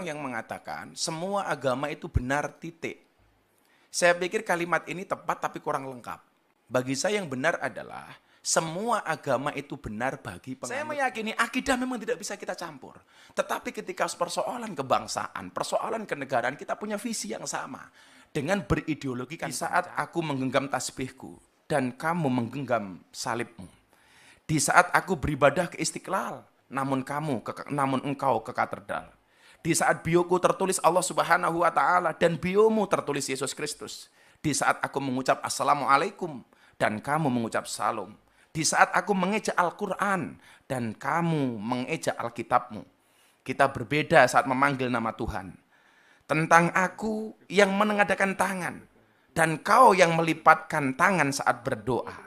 orang yang mengatakan semua agama itu benar titik. Saya pikir kalimat ini tepat tapi kurang lengkap. Bagi saya yang benar adalah semua agama itu benar bagi penganut. Saya meyakini akidah memang tidak bisa kita campur. Tetapi ketika persoalan kebangsaan, persoalan kenegaraan, kita punya visi yang sama. Dengan berideologikan. Di saat aku menggenggam tasbihku dan kamu menggenggam salibmu. Di saat aku beribadah ke Istiqlal, namun engkau ke katedral. Di saat bioku tertulis Allah Subhanahu wa Ta'ala dan biomu tertulis Yesus Kristus. Di saat aku mengucap Assalamualaikum dan kamu mengucap Salam. Di saat aku mengeja Al-Quran dan kamu mengeja Alkitabmu. Kita berbeda saat memanggil nama Tuhan. Tentang aku yang menengadakan tangan dan kau yang melipatkan tangan saat berdoa.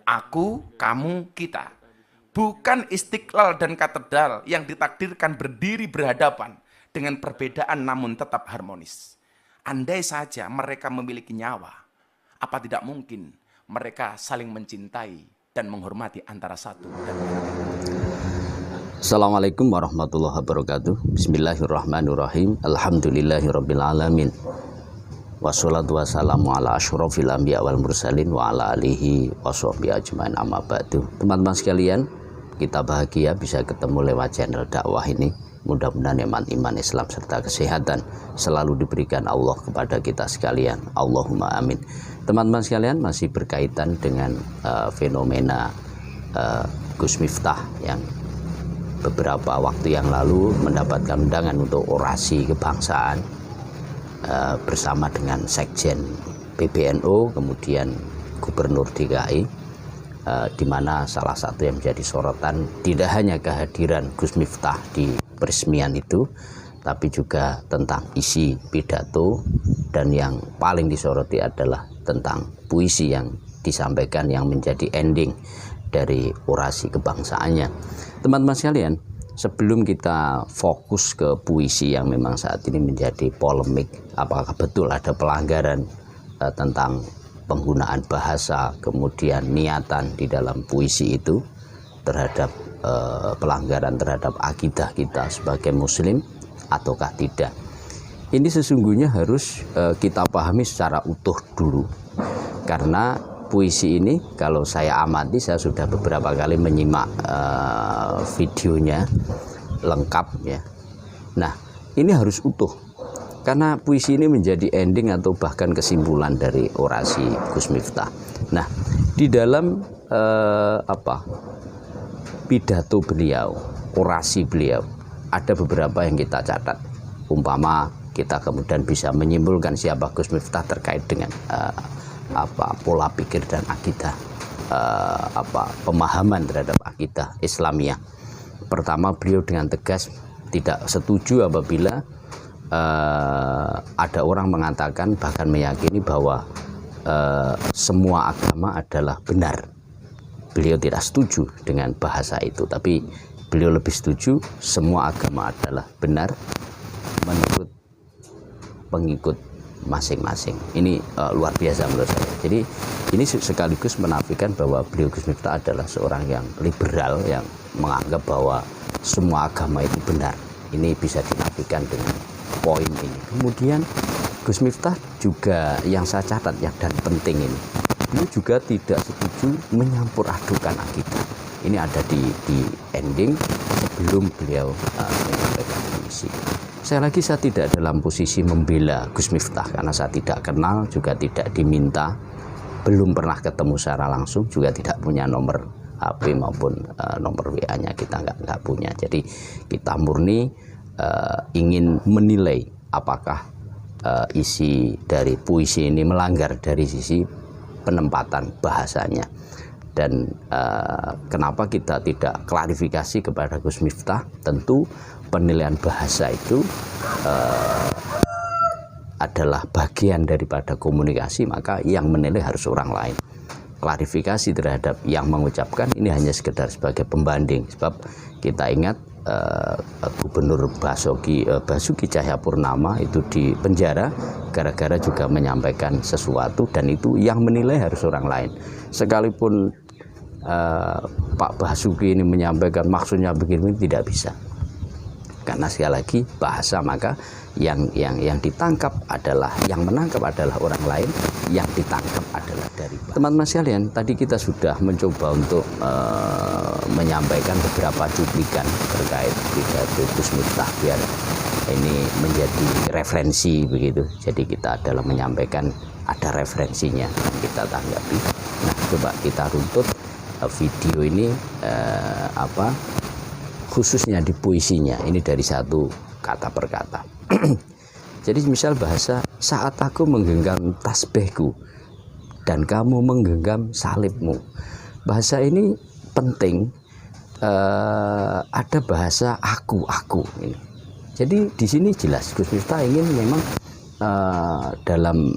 Aku, kamu, kita. Bukan Istiqlal dan katedral yang ditakdirkan berdiri berhadapan dengan perbedaan namun tetap harmonis. Andai saja mereka memiliki nyawa, apa tidak mungkin mereka saling mencintai dan menghormati antara satu dan lain. Assalamualaikum warahmatullahi wabarakatuh. Bismillahirrahmanirrahim. Alhamdulillahirrabbilalamin. Wassalatu wassalamu ala asyrafil anbiya wal mursalin wa ala alihi washabbihi ajmain amma ba'du. Teman-teman sekalian, kita bahagia bisa ketemu lewat channel dakwah ini. Mudah-mudahan iman Islam serta kesehatan selalu diberikan Allah kepada kita sekalian. Allahumma amin. Teman-teman sekalian, masih berkaitan dengan fenomena Gus Miftah yang beberapa waktu yang lalu mendapatkan undangan untuk orasi kebangsaan bersama dengan Sekjen PBNU, kemudian Gubernur DKI, di mana salah satu yang menjadi sorotan tidak hanya kehadiran Gus Miftah di peresmian itu, tapi juga tentang isi pidato, dan yang paling disoroti adalah tentang puisi yang disampaikan yang menjadi ending dari orasi kebangsaannya. Teman-teman sekalian, sebelum kita fokus ke puisi yang memang saat ini menjadi polemik, apakah betul ada pelanggaran tentang penggunaan bahasa, kemudian niatan di dalam puisi itu terhadap pelanggaran terhadap akidah kita sebagai muslim ataukah tidak. Ini sesungguhnya harus kita pahami secara utuh dulu, karena puisi ini kalau saya amati, saya sudah beberapa kali menyimak videonya lengkap ya. Nah, ini harus utuh karena puisi ini menjadi ending atau bahkan kesimpulan dari orasi Gus Miftah. Nah, di dalam pidato beliau, orasi beliau, ada beberapa yang kita catat. Umpama kita kemudian bisa menyimpulkan siapa Gus Miftah terkait dengan pola pikir dan akidah, pemahaman terhadap akidah Islamiyah. Pertama, beliau dengan tegas tidak setuju apabila ada orang mengatakan, bahkan meyakini bahwa semua agama adalah benar. Beliau tidak setuju dengan bahasa itu, tapi beliau lebih setuju semua agama adalah benar menurut pengikut masing-masing. Ini luar biasa menurut saya. Jadi ini sekaligus menafikan bahwa beliau Gus Miftah adalah seorang yang liberal, yang menganggap bahwa semua agama itu benar. Ini bisa dinafikan dengan poin ini. Kemudian Gus Miftah juga yang saya catat dan penting ini, beliau juga tidak setuju menyampur adukan akidah. Ini ada di ending sebelum beliau menyampaikan puisi. Saya tidak dalam posisi membela Gus Miftah karena saya tidak kenal, juga tidak diminta, belum pernah ketemu secara langsung, juga tidak punya nomor HP maupun nomor WA-nya kita nggak punya. Jadi kita murni ingin menilai apakah isi dari puisi ini melanggar dari sisi penempatan bahasanya, dan kenapa kita tidak klarifikasi kepada Gus Miftah. Tentu penilaian bahasa itu adalah bagian daripada komunikasi, maka yang menilai harus orang lain. Klarifikasi terhadap yang mengucapkan ini hanya sekedar sebagai pembanding, sebab kita ingat Gubernur Basuki Cahayapurnama itu di penjara gara-gara juga menyampaikan sesuatu, dan itu yang menilai harus orang lain. Sekalipun Pak Basuki ini menyampaikan maksudnya begini, tidak bisa. Karena sekali lagi bahasa, maka yang ditangkap adalah, yang menangkap adalah orang lain, yang ditangkap adalah dari bahasa. Teman-teman sekalian, tadi kita sudah mencoba untuk menyampaikan beberapa cuplikan terkait pidato Gus Miftah biar ini menjadi referensi begitu. Jadi kita adalah menyampaikan ada referensinya dan kita tanggapi. Nah, coba kita runtut video ini khususnya di puisinya ini dari satu kata per kata. Jadi misal bahasa, saat aku menggenggam tasbihku dan kamu menggenggam salibmu. Bahasa ini penting. Ada bahasa aku ini. Jadi di sini jelas Gus Miftah ingin memang dalam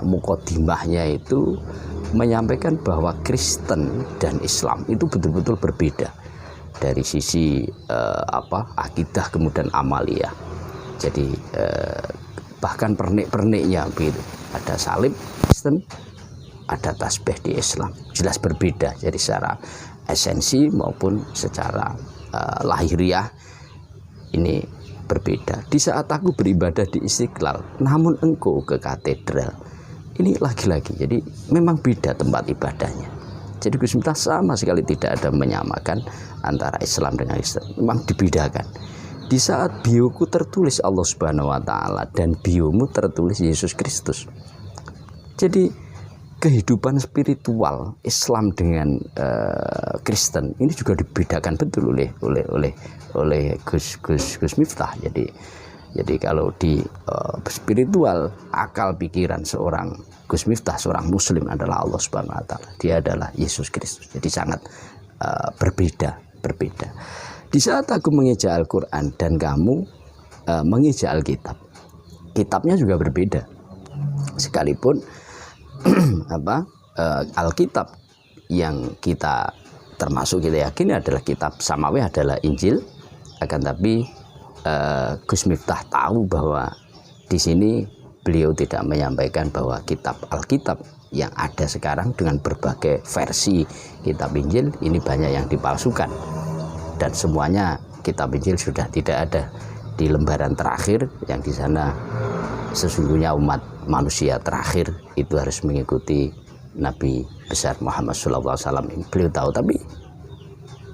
mukodimahnya itu menyampaikan bahwa Kristen dan Islam itu betul-betul berbeda dari sisi akidah kemudian amaliyah. Jadi bahkan pernik-perniknya begitu. Ada salib Kristen, ada tasbih di Islam. Jelas berbeda. Jadi secara esensi maupun secara lahiriah ini berbeda. Di saat aku beribadah di Istiqlal, namun engkau ke katedral. Ini lagi-lagi. Jadi memang beda tempat ibadahnya. Jadi Gus Miftah sama sekali tidak ada menyamakan antara Islam dengan Kristen. Memang dibedakan. Di saat bioku tertulis Allah Subhanahu wa taala dan biomu tertulis Yesus Kristus. Jadi kehidupan spiritual Islam dengan Kristen ini juga dibedakan betul oleh Gus Miftah. Jadi kalau di spiritual, akal pikiran seorang Gus Miftah, seorang Muslim adalah Allah Subhanahu wa taala. Dia adalah Yesus Kristus. Jadi sangat berbeda. Di saat aku mengeja Al-Qur'an dan kamu mengeja Alkitab. Kitabnya juga berbeda. Sekalipun Alkitab yang kita termasuk kita yakini adalah kitab samawi adalah Injil, akan tapi Gus Miftah tahu bahwa di sini beliau tidak menyampaikan bahwa kitab Alkitab yang ada sekarang dengan berbagai versi kitab Injil ini banyak yang dipalsukan dan semuanya kitab Injil sudah tidak ada di lembaran terakhir yang di sana sesungguhnya umat manusia terakhir itu harus mengikuti Nabi besar Muhammad SAW. Beliau tahu, tapi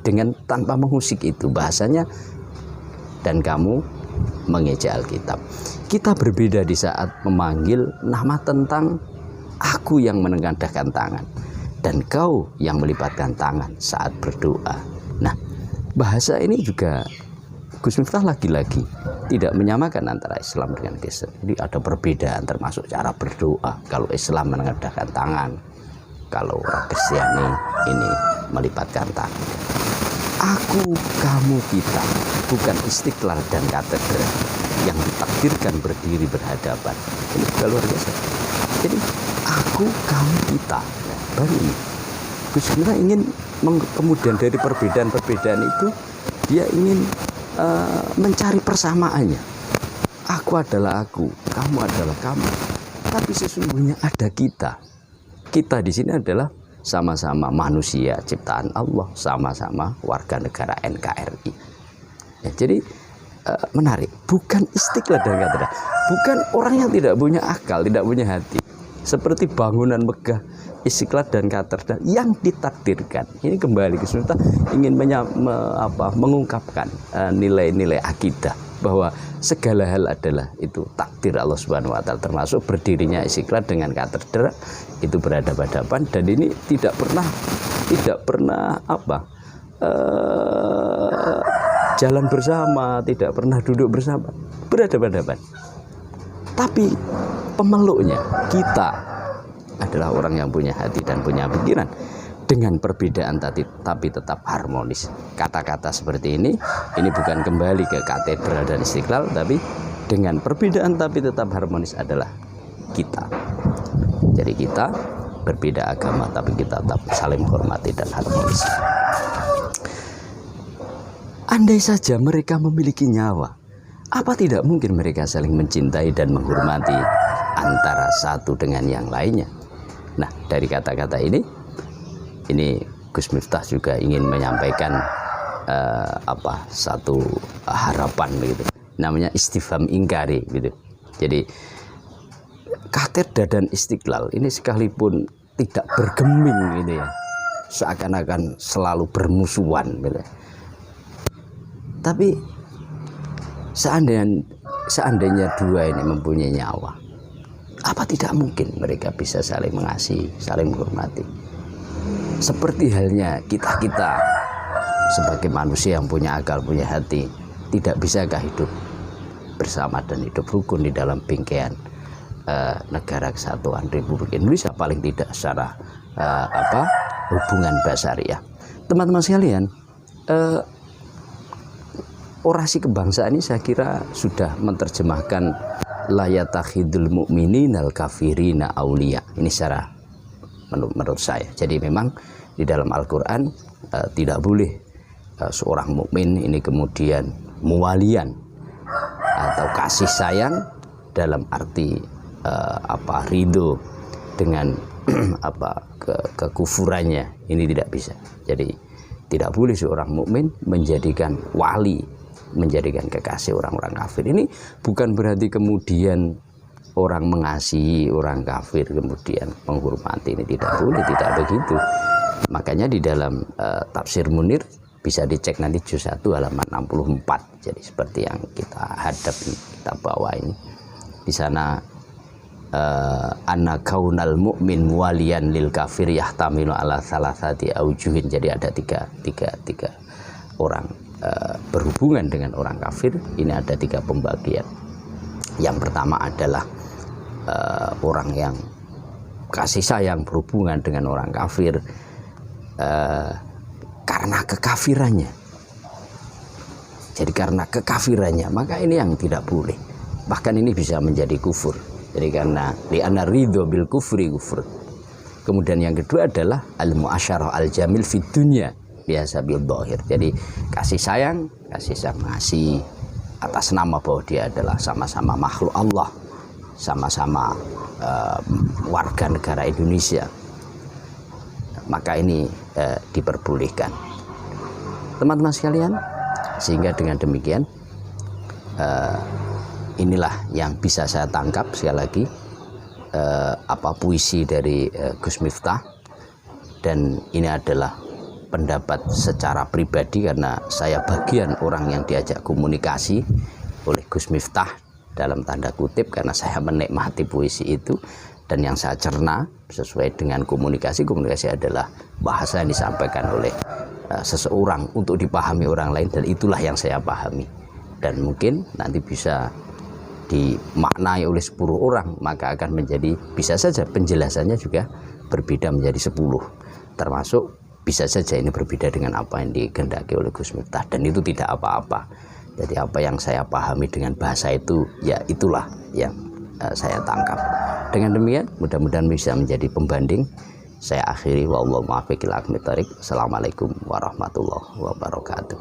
dengan tanpa mengusik itu bahasanya dan kamu mengeja Alkitab. Kita berbeda di saat memanggil nama tentang aku yang menengadahkan tangan dan kau yang melipatkan tangan saat berdoa. Nah, bahasa ini juga Gus Miftah lagi-lagi tidak menyamakan antara Islam dengan Kristen. Jadi ada perbedaan termasuk cara berdoa. Kalau Islam menengadahkan tangan, kalau orang Kristiani ini melipatkan tangan. Aku, kamu, kita, bukan Istiqlal dan katedral yang ditakdirkan berdiri berhadapan. Ini juga luar biasa. Jadi aku, kamu, kita. Nah, baru ini Gus Miftah ingin kemudian dari perbedaan-perbedaan itu dia ingin mencari persamaannya. Aku adalah aku, kamu adalah kamu. Tapi sesungguhnya ada kita. Kita di sini adalah sama-sama manusia ciptaan Allah, sama-sama warga negara NKRI. Ya, jadi menarik. Bukan Istiqlal dan katedral, bukan orang yang tidak punya akal, tidak punya hati. Seperti bangunan megah Istiqlal dan katedral yang ditakdirkan. Ini kembali Gus Miftah ingin mengungkapkan nilai-nilai akidah bahwa segala hal adalah itu takdir Allah Subhanahu wa taala, termasuk berdirinya Istiqlal dengan katedral itu berhadapan-hadapan, dan ini tidak pernah jalan bersama, tidak pernah duduk bersama, berhadapan-hadapan. Tapi pemeluknya kita adalah orang yang punya hati dan punya pikiran dengan perbedaan tapi tetap harmonis. Kata-kata seperti ini bukan kembali ke katedral dan Istiqlal, tapi dengan perbedaan tapi tetap harmonis adalah kita. Jadi kita berbeda agama tapi kita tetap saling menghormati dan harmonis. Andai saja mereka memiliki nyawa, apa tidak mungkin mereka saling mencintai dan menghormati antara satu dengan yang lainnya? Nah, dari kata-kata ini Gus Miftah juga ingin menyampaikan satu harapan gitu. Namanya istifham ingkari gitu. Jadi katedra dan Istiqlal ini sekalipun tidak bergeming gitu ya, seakan-akan selalu bermusuhan gitu. Tapi seandainya dua ini mempunyai nyawa, apa tidak mungkin mereka bisa saling mengasihi, saling menghormati? Seperti halnya kita sebagai manusia yang punya akal, punya hati, tidak bisakah hidup bersama dan hidup rukun di dalam bingkaian negara kesatuan Republik Indonesia, paling tidak secara hubungan basariah. Teman-teman sekalian, orasi kebangsaan ini saya kira sudah menerjemahkan la yatakhidul mu'mininal kafirina auliya. Ini secara menurut saya. Jadi memang di dalam Al-Quran tidak boleh seorang mukmin ini kemudian muwalian atau kasih sayang dalam arti ridho dengan kekufurannya, ini tidak bisa. Jadi tidak boleh seorang mukmin menjadikan wali, menjadikan kekasih orang-orang kafir. Ini bukan berarti kemudian orang mengasihi orang kafir kemudian menghormati, ini tidak boleh, tidak begitu. Makanya di dalam tafsir Munir bisa dicek nanti juz 1 halaman 64. Jadi seperti yang kita hadap ini, kita bawa ini. Di sana anna kaunal mu'min muwaliyan lil kafir yahtamilu ala salasati aujuhin. Jadi ada tiga orang berhubungan dengan orang kafir. Ini ada 3 pembagian. Yang pertama adalah orang yang kasih sayang berhubungan dengan orang kafir karena kekafirannya. Jadi karena kekafirannya, maka ini yang tidak boleh. Bahkan ini bisa menjadi kufur. Jadi karena li'anna ridho bil kufri kufur. Kemudian yang kedua adalah al muasyarah al jamil fid dunya biasa bil dhahir. Jadi kasih sayang ngasih atas nama bahwa dia adalah sama-sama makhluk Allah, sama-sama warga negara Indonesia. Maka ini diperbolehkan. Teman-teman sekalian, sehingga dengan demikian inilah yang bisa saya tangkap sekali lagi puisi dari Gus Miftah, dan ini adalah pendapat secara pribadi karena saya bagian orang yang diajak komunikasi oleh Gus Miftah dalam tanda kutip, karena saya menikmati puisi itu. Dan yang saya cerna sesuai dengan komunikasi adalah bahasa yang disampaikan oleh seseorang untuk dipahami orang lain, dan itulah yang saya pahami. Dan mungkin nanti bisa dimaknai oleh 10 orang, maka akan menjadi, bisa saja penjelasannya juga berbeda menjadi 10. Termasuk bisa saja ini berbeda dengan apa yang dikehendaki oleh Gus Miftah, dan itu tidak apa-apa. Jadi apa yang saya pahami dengan bahasa itu, ya itulah yang saya tangkap. Dengan demikian mudah-mudahan bisa menjadi pembanding. Saya akhiri, wallahu muwaffiq ila aqwamit thoriq. Assalamualaikum warahmatullahi wabarakatuh.